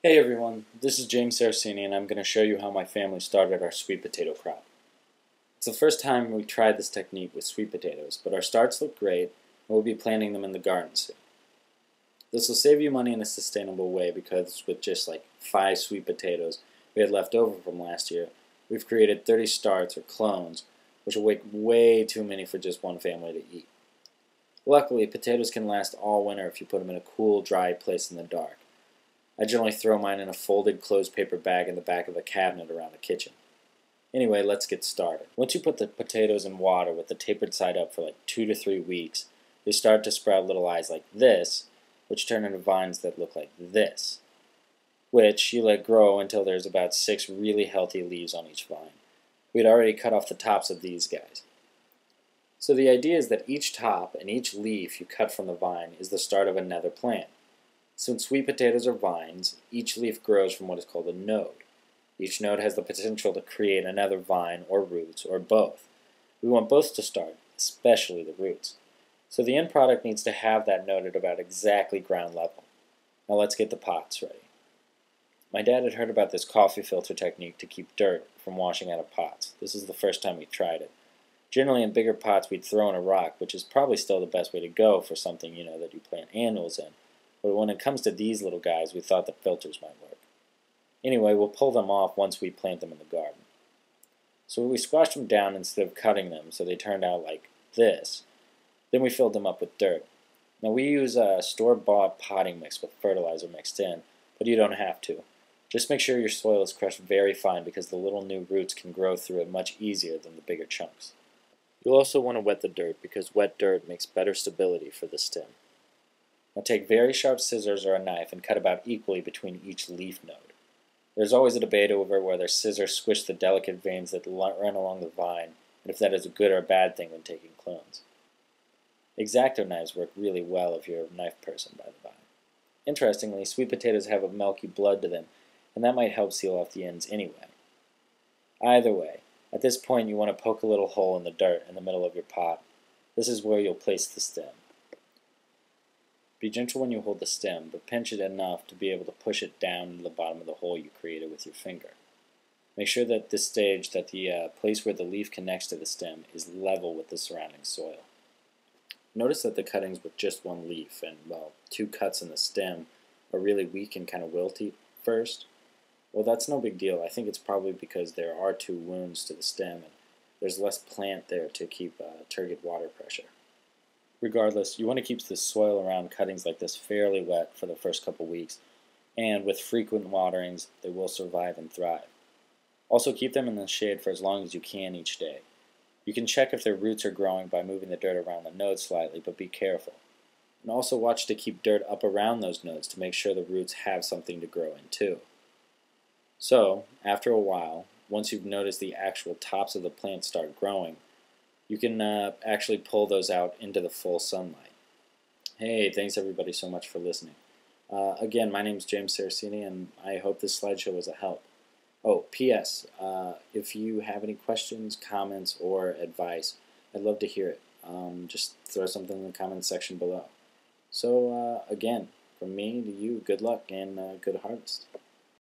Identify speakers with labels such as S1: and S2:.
S1: Hey everyone, this is James Saraceni and I'm going to show you how my family started our sweet potato crop. It's the first time we tried this technique with sweet potatoes, but our starts look great and we'll be planting them in the garden soon. This will save you money in a sustainable way because with just like 5 sweet potatoes we had left over from last year, we've created 30 starts or clones, which will make way too many for just one family to eat. Luckily, potatoes can last all winter if you put them in a cool, dry place in the dark. I generally throw mine in a folded closed paper bag in the back of a cabinet around the kitchen. Anyway, let's get started. Once you put the potatoes in water with the tapered side up for like 2 to 3 weeks, they start to sprout little eyes like this, which turn into vines that look like this, which you let grow until there's about 6 really healthy leaves on each vine. We had already cut off the tops of these guys. So the idea is that each top and each leaf you cut from the vine is the start of another plant. Since sweet potatoes are vines, each leaf grows from what is called a node. Each node has the potential to create another vine or roots or both. We want both to start, especially the roots. So the end product needs to have that node at about exactly ground level. Now let's get the pots ready. My dad had heard about this coffee filter technique to keep dirt from washing out of pots. This is the first time we tried it. Generally in bigger pots we'd throw in a rock, which is probably still the best way to go for something that you plant annuals in. But when it comes to these little guys, we thought the filters might work. Anyway, we'll pull them off once we plant them in the garden. So we squashed them down instead of cutting them, so they turned out like this. Then we filled them up with dirt. Now we use a store-bought potting mix with fertilizer mixed in, but you don't have to. Just make sure your soil is crushed very fine because the little new roots can grow through it much easier than the bigger chunks. You'll also want to wet the dirt because wet dirt makes better stability for the stem. Now take very sharp scissors or a knife and cut about equally between each leaf node. There's always a debate over whether scissors squish the delicate veins that run along the vine, and if that is a good or a bad thing when taking clones. X-Acto knives work really well if you're a knife person, by the by. Interestingly, sweet potatoes have a milky blood to them, and that might help seal off the ends anyway. Either way, at this point you want to poke a little hole in the dirt in the middle of your pot. This is where you'll place the stem. Be gentle when you hold the stem, but pinch it enough to be able to push it down into the bottom of the hole you created with your finger. Make sure that at this stage that the place where the leaf connects to the stem is level with the surrounding soil. Notice that the cuttings with just one leaf and, well, 2 cuts in the stem are really weak and kind of wilty first. Well, that's no big deal. I think it's probably because there are 2 wounds to the stem and there's less plant there to keep turgid water pressure. Regardless, you want to keep the soil around cuttings like this fairly wet for the first couple weeks, and with frequent waterings, they will survive and thrive. Also, keep them in the shade for as long as you can each day. You can check if their roots are growing by moving the dirt around the nodes slightly, but be careful. And also watch to keep dirt up around those nodes to make sure the roots have something to grow in too. So, after a while, once you've noticed the actual tops of the plant start growing, you can actually pull those out into the full sunlight. Hey, thanks everybody so much for listening. Again, my name is James Saraceni, and I hope this slideshow was a help. Oh, P.S. If you have any questions, comments, or advice, I'd love to hear it. Just throw something in the comment section below. So, again, from me to you, good luck and good harvest.